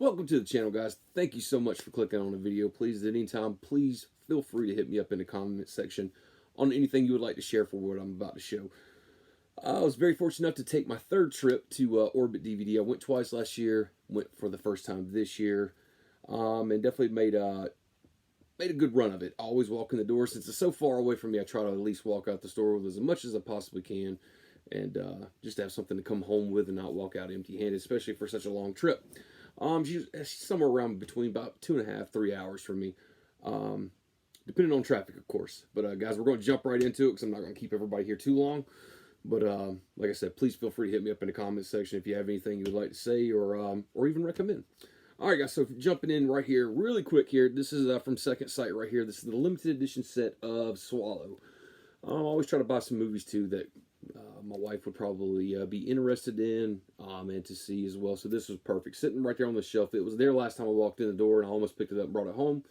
Welcome to the channel, guys. Thank you so much for clicking on the video. Please, at any time, please feel free to hit me up in the comment section on anything you would like to share for what I'm about to show. I was very fortunate enough to take my third trip to Orbit DVD. I went twice last year, went for the first time this year, and definitely made a good run of it. I always walk in the door. Since it's so far away from me, I try to at least walk out the store with as much as I possibly can, and just have something to come home with and not walk out empty-handed, especially for such a long trip. She's somewhere around between about 2.5, 3 hours for me, depending on traffic, of course. But guys, we're going to jump right into it because I'm not going to keep everybody here too long. But like I said, please feel free to hit me up in the comments section if you have anything you would like to say or even recommend. All right, guys. So jumping in right here, really quick here. This is from Second Sight right here. This is the limited edition set of Swallow. I always try to buy some movies too that my wife would probably be interested in and to see as well. So this was perfect, sitting right there on the shelf. It was there last time I walked in the door, and I almost picked it up and brought it home.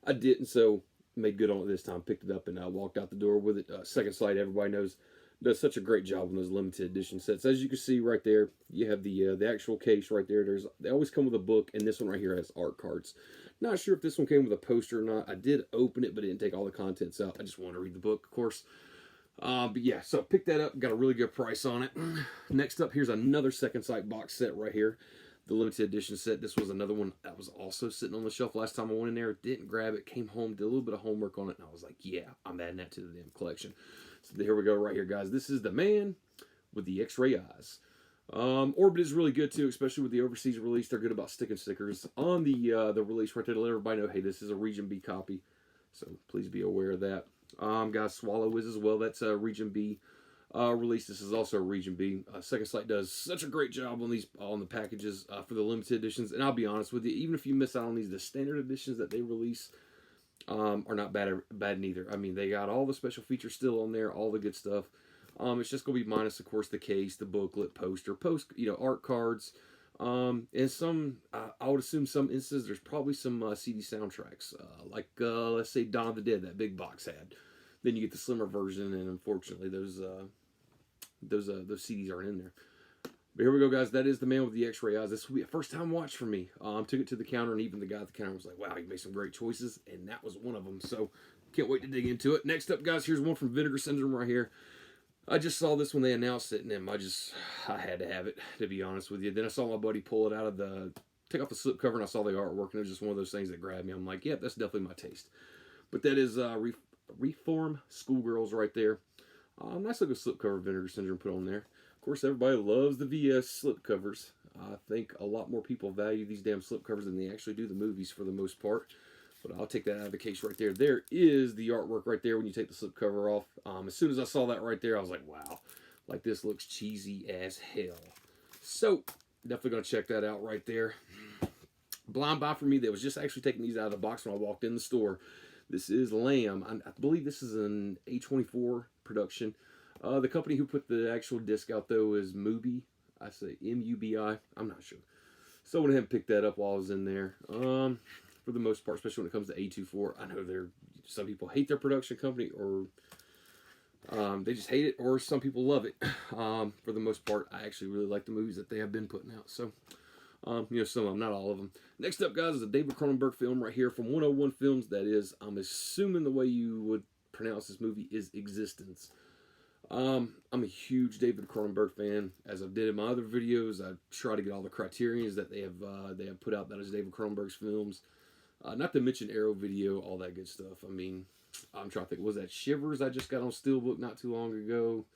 I didn't, so made good on it this time. Picked it up and walked out the door with it. Second Sight, everybody knows, does such a great job on those limited edition sets. As you can see right there, you have the actual case right there. They always come with a book, and this one right here has art cards. Not sure if this one came with a poster or not. I did open it, but didn't take all the contents out. I just want to read the book, of course. But yeah, so picked that up, got a really good price on it. Next up, here's another Second Sight box set right here. The limited edition set. This was another one that was also sitting on the shelf last time I went in there. Didn't grab it, came home, did a little bit of homework on it, and I was like, yeah, I'm adding that to the damn collection. So here we go right here, guys. This is the man with the X-Ray Eyes. Orbit is really good too, especially with the overseas release. They're good about sticking stickers on the release right there to let everybody know, hey, this is a Region B copy. So please be aware of that. Guys, Swallow is as well. That's a Region B release. This is also a Region B. Second Sight does such a great job on the packages for the limited editions. And I'll be honest with you, even if you miss out on these, the standard editions that they release are not bad neither. I mean, they got all the special features still on there, all the good stuff. It's just gonna be minus, of course, the case, the booklet, poster, art cards. And some, I would assume some instances, there's probably some CD soundtracks, like, let's say Dawn of the Dead, that big box had. Then you get the slimmer version, and unfortunately, those CDs aren't in there. But here we go, guys. That is the man with the X-Ray Eyes. This will be a first-time watch for me. Took it to the counter, and even the guy at the counter was like, wow, you made some great choices, and that was one of them. So, can't wait to dig into it. Next up, guys, here's one from Vinegar Syndrome right here. I just saw this when they announced it, and I had to have it, to be honest with you. Then I saw my buddy pull it out of take off the slipcover, and I saw the artwork, and it was just one of those things that grabbed me. I'm like, yep, that's definitely my taste. But that is Reform Schoolgirls right there. Nice looking slipcover Vinegar Syndrome put on there. Of course, everybody loves the VS slipcovers. I think a lot more people value these damn slipcovers than they actually do the movies for the most part. But I'll take that out of the case right there. There is the artwork right there when you take the slipcover off. As soon as I saw that right there, I was like, wow. Like, this looks cheesy as hell. So, definitely going to check that out right there. Blind buy for me that was just actually taking these out of the box when I walked in the store. This is Lamb. I believe this is an A24 production. The company who put the actual disc out, though, is Mubi. I say M-U-B-I. I'm not sure. So I went ahead and picked that up while I was in there. For the most part, especially when it comes to A24. I know some people hate their production company, or they just hate it, or some people love it. For the most part, I actually really like the movies that they have been putting out. So, some of them, not all of them. Next up, guys, is a David Cronenberg film right here from 101 Films. That is, I'm assuming the way you would pronounce this movie is Existence. I'm a huge David Cronenberg fan. As I did in my other videos, I try to get all the criterions that they have put out that is David Cronenberg's films. Not to mention Arrow Video, all that good stuff. I mean, I'm trying to think, was that Shivers I just got on Steelbook not too long ago?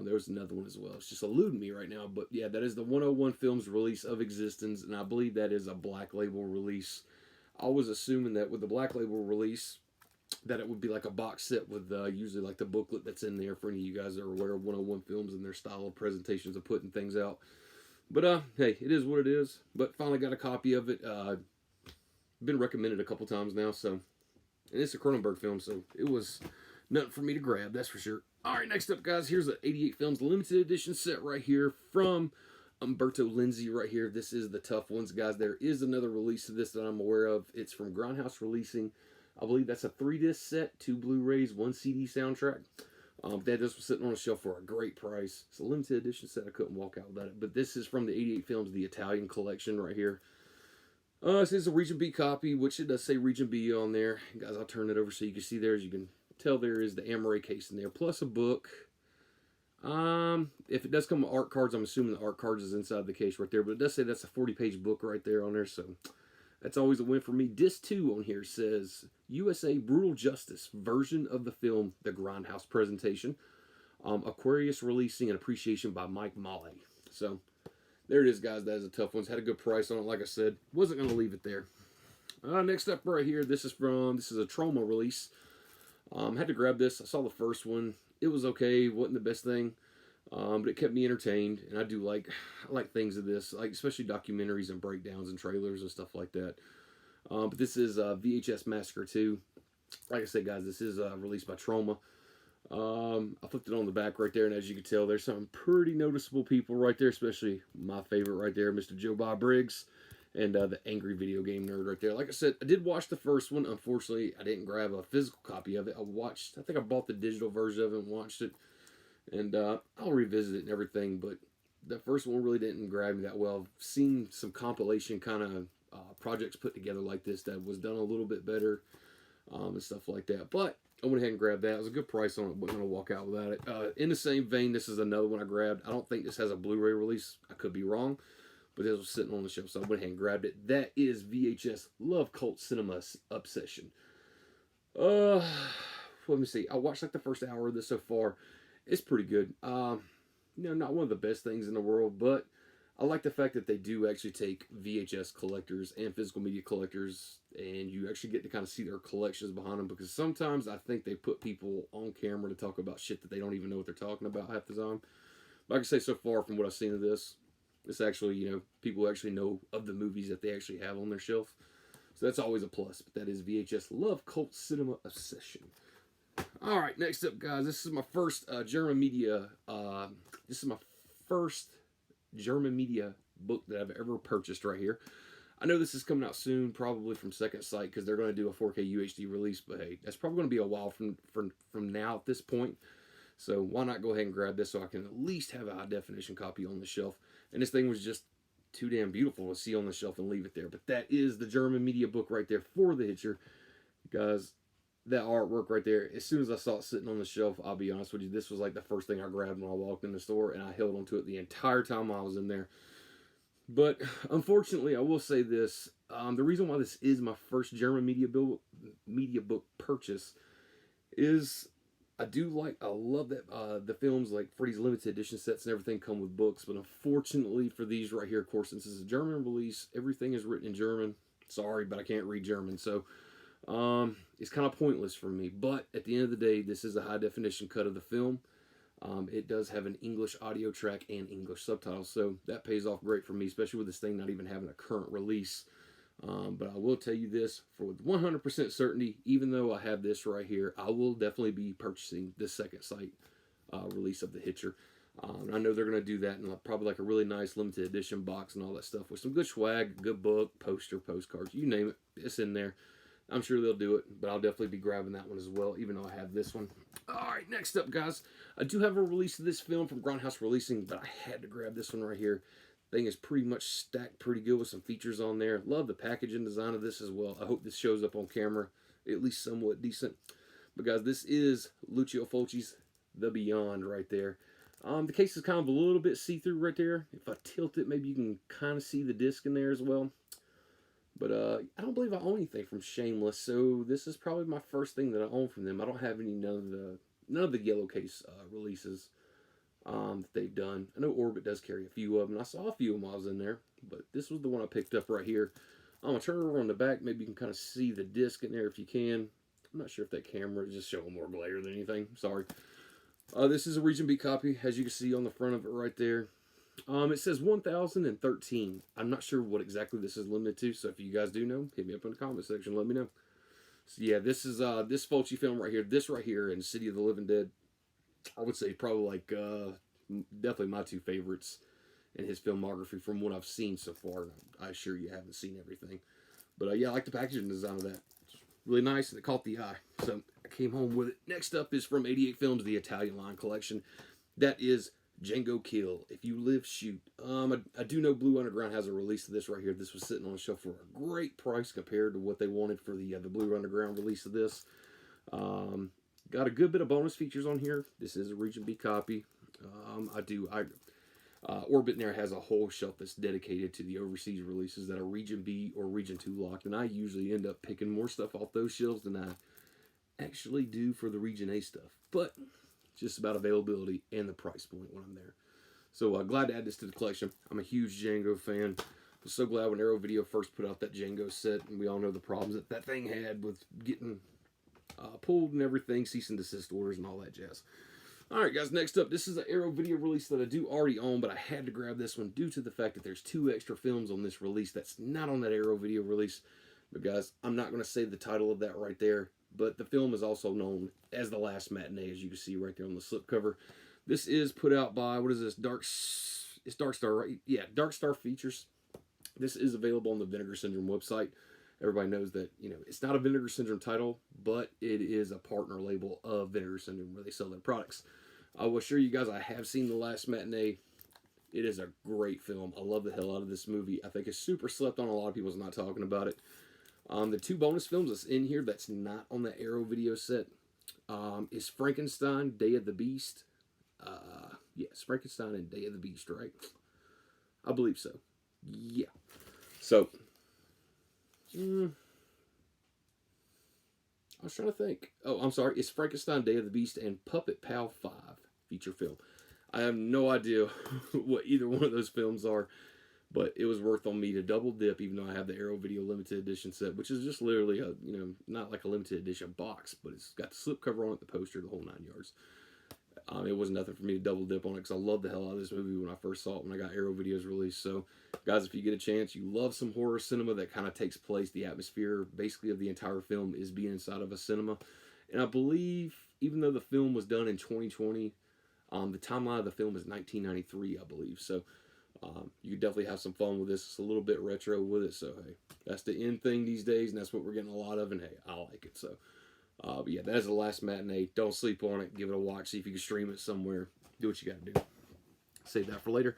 There was another one as well. It's just eluding me right now. But yeah, that is the 101 Films release of Existence, and I believe that is a Black Label release. I was assuming that with the Black Label release, that it would be like a box set with usually like the booklet that's in there for any of you guys that are aware of 101 Films and their style of presentations of putting things out. But hey, it is what it is. But finally got a copy of it. Been recommended a couple times now, so, and it's a Cronenberg film, so it was nothing for me to grab, that's for sure. All right, next up, guys, here's the 88 Films limited edition set right here from Umberto Lenzi right here. This is the Tough Ones, guys. There is another release of this that I'm aware of. It's from Grindhouse Releasing. I believe that's a 3-disc set, 2 Blu-rays, 1 CD soundtrack. That just was sitting on a shelf for a great price. It's a limited edition set. I couldn't walk out without it. But this is from the 88 Films, the Italian collection right here. This is a Region B copy, which it does say Region B on there. Guys, I'll turn it over so you can see there. As you can tell, there is the Amaray case in there, plus a book. If it does come with art cards, I'm assuming the art cards is inside the case right there. But it does say that's a 40-page book right there on there, so that's always a win for me. Disc 2 on here says USA Brutal Justice version of the film The Grindhouse Presentation. Aquarius releasing an appreciation by Mike Molley. So there it is, guys. That is a tough one. It's had a good price on it, like I said. Wasn't going to leave it there. Next up right here, this is a Trauma release. Had to grab this. I saw the first one. It was okay. Wasn't the best thing. But it kept me entertained, and I like things of this, like especially documentaries and breakdowns and trailers and stuff like that. But this is VHS Massacre 2. Like I said, guys, this is released by Trauma. I flipped it on the back right there, and as you can tell, there's some pretty noticeable people right there, especially my favorite right there, Mr. Joe Bob Briggs, and the angry video game nerd right there. Like I said, I did watch the first one. Unfortunately, I didn't grab a physical copy of it. I think I bought the digital version of it and watched it. And I'll revisit it and everything, but the first one really didn't grab me that well. I've seen some compilation kind of projects put together like this that was done a little bit better and stuff like that. But I went ahead and grabbed that. It was a good price on it. Wasn't going to walk out without it. In the same vein, this is another one I grabbed. I don't think this has a Blu-ray release. I could be wrong, but this was sitting on the shelf, so I went ahead and grabbed it. That is VHS Love Cult Cinema Obsession. Let me see. I watched like the first hour of this so far. It's pretty good. Not one of the best things in the world, but I like the fact that they do actually take VHS collectors and physical media collectors, and you actually get to kind of see their collections behind them, because sometimes I think they put people on camera to talk about shit that they don't even know what they're talking about half the time. But I can say so far from what I've seen of this, it's actually, people actually know of the movies that they actually have on their shelf. So that's always a plus. But that is VHS Love Cult Cinema Obsession. All right, next up, guys. This is my first German media. This is my first German media book that I've ever purchased right here. I know this is coming out soon, probably from Second Sight, because they're going to do a 4K UHD release. But hey, that's probably going to be a while from now at this point. So why not go ahead and grab this so I can at least have a high definition copy on the shelf. And this thing was just too damn beautiful to see on the shelf and leave it there. But that is the German media book right there for The Hitcher, guys. That artwork right there, as soon as I saw it sitting on the shelf, I'll be honest with you, this was like the first thing I grabbed when I walked in the store, and I held onto it the entire time I was in there. But unfortunately, I will say this, the reason why this is my first German media book purchase is I love that the films like Freddy's limited edition sets and everything come with books, but unfortunately for these right here, of course, since this is a German release, everything is written in German. Sorry, but I can't read German, so it's kind of pointless for me. But at the end of the day, this is a high definition cut of the film. It does have an English audio track and English subtitles, so that pays off great for me, especially with this thing not even having a current release. But I will tell you this, for 100% certainty, even though I have this right here, I will definitely be purchasing the Second Sight release of The Hitcher. I know they're going to do that in probably like a really nice limited edition box and all that stuff with some good swag, good book, poster, postcards, you name it, it's in there. I'm sure they'll do it, but I'll definitely be grabbing that one as well, even though I have this one. Alright, next up, guys. I do have a release of this film from Grindhouse Releasing, but I had to grab this one right here. Thing is pretty much stacked pretty good with some features on there. Love the packaging design of this as well. I hope this shows up on camera, at least somewhat decent. But guys, this is Lucio Fulci's The Beyond right there. The case is kind of a little bit see-through right there. If I tilt it, maybe you can kind of see the disc in there as well. But I don't believe I own anything from Shameless, so this is probably my first thing that I own from them. I don't have none of the yellow case releases that they've done. I know Orbit does carry a few of them. I saw a few of them while I was in there, but this was the one I picked up right here. I'm going to turn it over on the back. Maybe you can kind of see the disc in there if you can. I'm not sure if that camera is just showing more glare than anything. Sorry. This is a Region B copy, as you can see on the front of it right there. It says 1013. I'm not sure what exactly this is limited to, so if you guys do know, hit me up in the comment section, let me know. So yeah, this is this Fulci film right here, this right here, and City of the Living Dead. I would say probably like definitely my two favorites in his filmography from what I've seen so far. I assure you haven't seen everything, but yeah, I like the packaging design of that. It's really nice, and it caught the eye, so I came home with it. Next up is from 88 Films, the Italian Line collection. That is Django Kill. If You Live, Shoot. I do know Blue Underground has a release of this right here. This was sitting on the shelf for a great price compared to what they wanted for the Blue Underground release of this. Got a good bit of bonus features on here. This is a Region B copy. Orbit there has a whole shelf that's dedicated to the overseas releases that are Region B or Region 2 locked, and I usually end up picking more stuff off those shelves than I actually do for the Region A stuff. But just about availability and the price point when I'm there. So glad to add this to the collection. I'm a huge Django fan. Was so glad when Arrow Video first put out that Django set, and we all know the problems that that thing had with getting pulled and everything, cease and desist orders and all that jazz. Alright guys, next up, this is an Arrow Video release that I do already own, but I had to grab this one due to the fact that there's 2 extra films on this release that's not on that Arrow Video release. But guys, I'm not going to say the title of that right there, but the film is also known as The Last Matinee, as you can see right there on the slipcover. This is put out by, what is this, it's Dark Star, right? Yeah, Dark Star Features. This is available on the Vinegar Syndrome website. Everybody knows that, you know, it's not a Vinegar Syndrome title, but it is a partner label of Vinegar Syndrome where they sell their products. I will assure you guys I have seen The Last Matinee. It is a great film. I love the hell out of this movie. I think it's super slept on. A lot of people's not talking about it. The 2 bonus films that's in here that's not on the Arrow Video set is Frankenstein, Day of the Beast. Yes, Frankenstein and Day of the Beast, right? I believe so. Yeah. So, I was trying to think. Oh, I'm sorry. It's Frankenstein, Day of the Beast, and Puppet Pal 5 feature film. I have no idea what either one of those films are, but it was worth on me to double dip, even though I have the Arrow Video limited edition set, which is just literally a, you know, not like a limited edition box, but it's got the slipcover on it, the poster, the whole 9 yards. It was nothing for me to double dip on it because I loved the hell out of this movie when I first saw it when I got Arrow Videos released. So, guys, if you get a chance, you love some horror cinema that kind of takes place, the atmosphere basically of the entire film is being inside of a cinema. And I believe, even though the film was done in 2020, the timeline of the film is 1993, I believe. So, you could definitely have some fun with this. It's a little bit retro with it. So, hey, that's the in thing these days, and that's what we're getting a lot of. And hey, I like it. So, but yeah, that is The Last Matinee. Don't sleep on it. Give it a watch. See if you can stream it somewhere. Do what you got to do. Save that for later.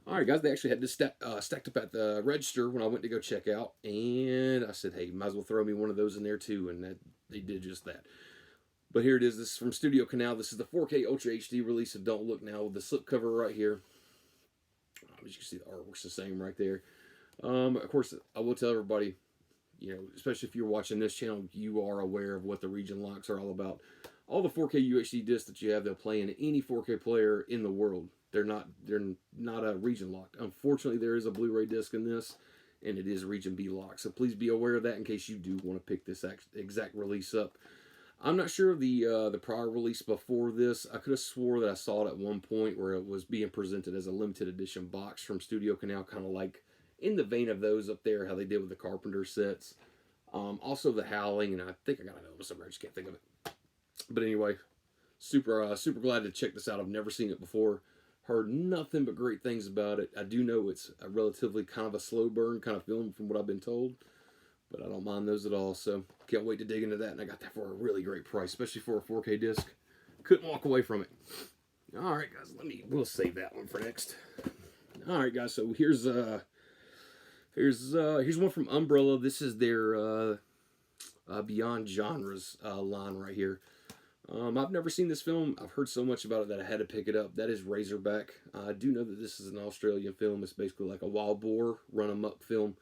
All right, guys. They actually had this stacked up at the register when I went to go check out. And I said, hey, might as well throw me one of those in there too. And they did just that. But here it is. This is from Studio Canal. This is the 4K Ultra HD release of Don't Look Now with the slipcover right here. As you can see, the artwork's the same right there. Of course, I will tell everybody, you know, especially if you're watching this channel, you are aware of what the region locks are all about. All the 4K UHD discs that you have, they'll play in any 4K player in the world. They're not a region locked. Unfortunately, there is a Blu-ray disc in this, and it is region B locked. So please be aware of that in case you do want to pick this exact release up. I'm not sure of the prior release before this. I could have swore that I saw it at one point where it was being presented as a limited edition box from Studio Canal, kind of like in the vein of those up there, how they did with the Carpenter sets. Also the Howling, and I think I got another one somewhere. I just can't think of it. But anyway, super glad to check this out. I've never seen it before. Heard nothing but great things about it. I do know it's a relatively kind of a slow burn kind of film from what I've been told. But I don't mind those at all, so can't wait to dig into that. And I got that for a really great price, especially for a 4K disc. Couldn't walk away from it. All right, guys, we'll save that one for next. All right, guys, so here's one from Umbrella. This is their Beyond Genres line right here. I've never seen this film. I've heard so much about it that I had to pick it up. That is Razorback. I do know that this is an Australian film. It's basically like a wild boar run-em-up film.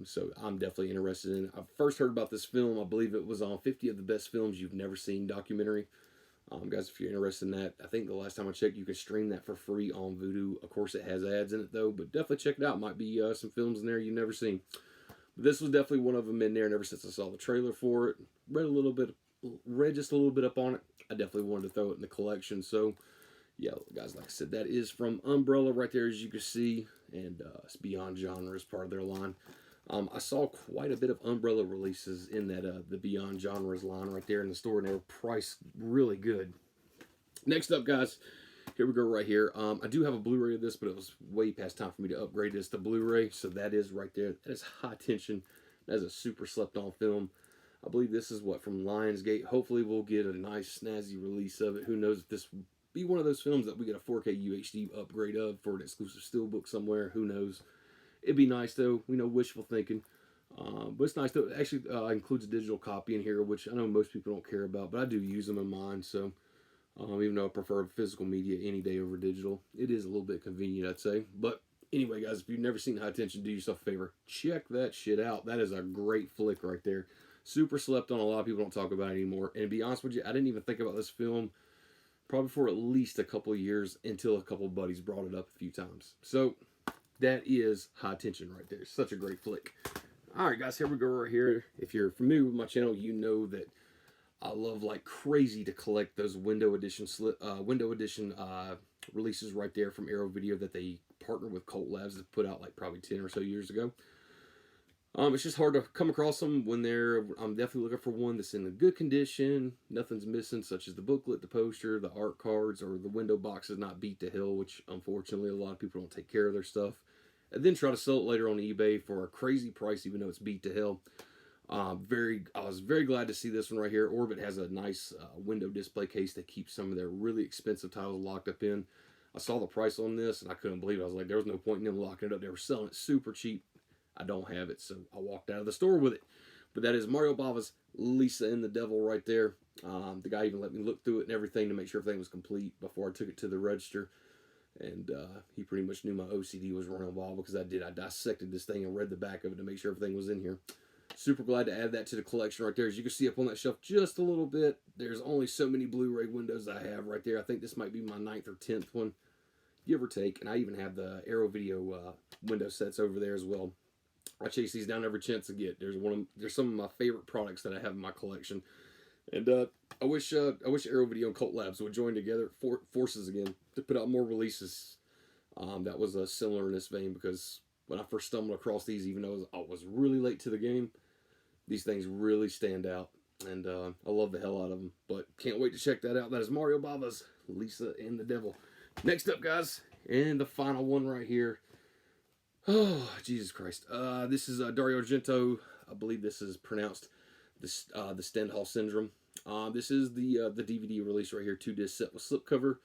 So I'm definitely interested in it. I first heard about this film, I believe it was on 50 of the Best Films You've Never Seen documentary. Guys, if you're interested in that, I think the last time I checked, you can stream that for free on Vudu. Of course, it has ads in it, though, but definitely check it out. Might be some films in there you've never seen. But this was definitely one of them in there, and ever since I saw the trailer for it, read just a little bit up on it, I definitely wanted to throw it in the collection. So, yeah, guys, like I said, that is from Umbrella right there, as you can see, and it's Beyond Genre as part of their line. I saw quite a bit of Umbrella releases in that the Beyond Genres line right there in the store, and they were priced really good. Next up, guys, here we go right here. I do have a Blu-ray of this, but it was way past time for me to upgrade this to Blu-ray, so that is right there. That is High Tension. That is a super slept-on film. I believe this is, from Lionsgate. Hopefully we'll get a nice, snazzy release of it. Who knows if this be one of those films that we get a 4K UHD upgrade of for an exclusive steelbook somewhere. Who knows? It'd be nice though. Wishful thinking. But it's nice though. It actually includes a digital copy in here, which I know most people don't care about, but I do use them in mine. So even though I prefer physical media any day over digital, it is a little bit convenient, I'd say. But anyway, guys, if you've never seen High Tension, do yourself a favor. Check that shit out. That is a great flick right there. Super slept on. A lot of people don't talk about it anymore. And to be honest with you, I didn't even think about this film probably for at least a couple of years until a couple of buddies brought it up a few times. So that is High Tension right there. Such a great flick. All right, guys, here we go right here. If you're familiar with my channel, you know that I love like crazy to collect those window edition releases right there from Arrow Video that they partner with Cult Labs to put out like probably 10 or so years ago. It's just hard to come across them when I'm definitely looking for one that's in a good condition, nothing's missing, such as the booklet, the poster, the art cards, or the window box is not beat to hell, which unfortunately a lot of people don't take care of their stuff. And then try to sell it later on eBay for a crazy price, even though it's beat to hell. I was very glad to see this one right here. Orbit has a nice window display case that keeps some of their really expensive titles locked up in. I saw the price on this and I couldn't believe it. I was like, there was no point in them locking it up. They were selling it super cheap. I don't have it, so I walked out of the store with it. But that is Mario Bava's Lisa and the Devil right there. The guy even let me look through it and everything to make sure everything was complete before I took it to the register. And he pretty much knew my OCD was running wild because I did. I dissected this thing and read the back of it to make sure everything was in here. Super glad to add that to the collection right there. As you can see up on that shelf just a little bit, there's only so many Blu-ray windows I have right there. I think this might be my 9th or 10th one, give or take. And I even have the Arrow Video window sets over there as well. I chase these down every chance I get. There's some of my favorite products that I have in my collection, and I wish Arrow Video and Cult Labs would join together forces again to put out more releases that was similar in this vein. Because when I first stumbled across these, even though I was really late to the game, these things really stand out, and I love the hell out of them. But can't wait to check that out. That is Mario Bava's Lisa and the Devil. Next up, guys, and the final one right here. Oh, Jesus Christ. This is Dario Argento. I believe this is pronounced the Theenhall Syndrome. This is the DVD release right here, 2-disc set with slipcover.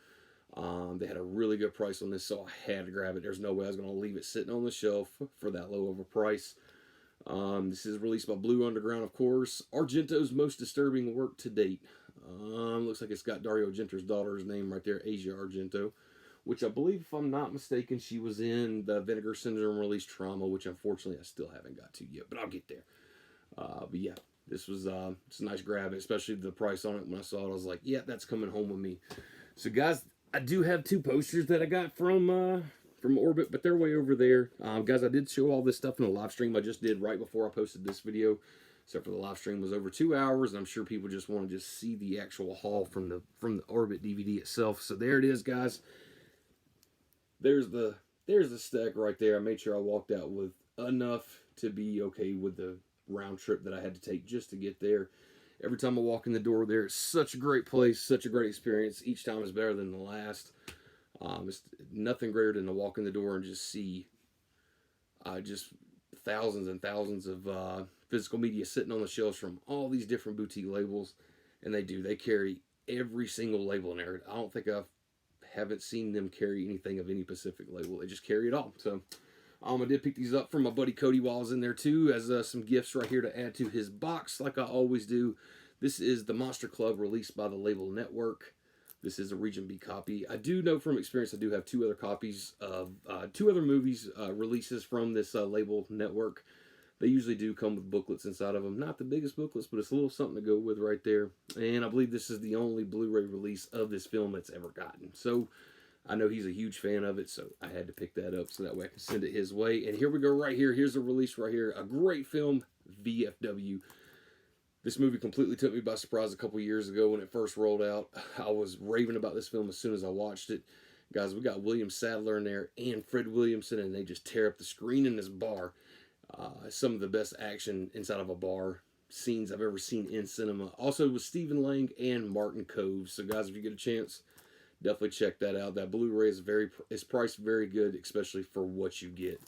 They had a really good price on this, so I had to grab it. There's no way I was going to leave it sitting on the shelf for that low of a price. This is released by Blue Underground, of course. Argento's most disturbing work to date. Looks like it's got Dario Argento's daughter's name right there, Asia Argento, which I believe, if I'm not mistaken, she was in the Vinegar Syndrome release Trauma, which unfortunately I still haven't got to yet, but I'll get there. But yeah, this was it's a nice grab, especially the price on it. When I saw it, I was like, yeah, that's coming home with me. So guys, I do have 2 posters that I got from Orbit, but they're way over there. Guys, I did show all this stuff in the live stream I just did right before I posted this video, except for the live stream was over 2 hours, and I'm sure people just want to just see the actual haul from the Orbit DVD itself. So there it is, guys. There's the stack right there. I made sure I walked out with enough to be okay with the round trip that I had to take just to get there. Every time I walk in the door there, it's such a great place, such a great experience. Each time is better than the last. It's nothing greater than to walk in the door and just see just thousands and thousands of physical media sitting on the shelves from all these different boutique labels. And they carry every single label in there. I don't think I haven't seen them carry anything of any Pacific label. They just carry it all. So I did pick these up from my buddy Cody while I was in there too, as some gifts right here to add to his box, like I always do. This is the Monster Club, released by the Label Network. This is a Region B copy. I do know from experience I do have 2 other copies of 2 other movies releases from this Label Network. They usually do come with booklets inside of them. Not the biggest booklets, but it's a little something to go with right there. And I believe this is the only Blu-ray release of this film that's ever gotten. So I know he's a huge fan of it, so I had to pick that up so that way I can send it his way. And here we go right here. Here's the release right here. A great film, VFW. This movie completely took me by surprise a couple years ago when it first rolled out. I was raving about this film as soon as I watched it. Guys, we got William Sadler in there and Fred Williamson, and they just tear up the screen in this bar. Some of the best action inside of a bar scenes I've ever seen in cinema. Also with Stephen Lang and Martin Kove. So guys, if you get a chance, definitely check that out. That Blu-ray is priced very good, especially for what you get.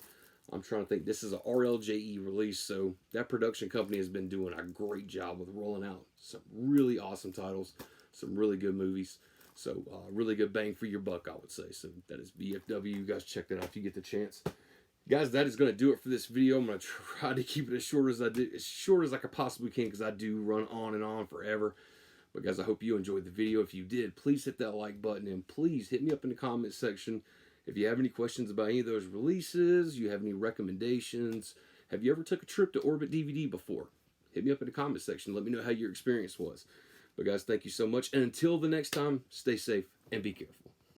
I'm trying to think. This is a Rlje release, so that production company has been doing a great job with rolling out some really awesome titles, some really good movies. So really good bang for your buck, I would say. So that is VFW. You guys check that out if you get the chance. Guys, that is going to do it for this video. I'm going to try to keep it as short as I could possibly can, because I do run on and on forever. But guys, I hope you enjoyed the video. If you did, please hit that like button, and please hit me up in the comment section if you have any questions about any of those releases, you have any recommendations. Have you ever took a trip to Orbit DVD before? Hit me up in the comment section. Let me know how your experience was. But guys, thank you so much. And until the next time, stay safe and be careful.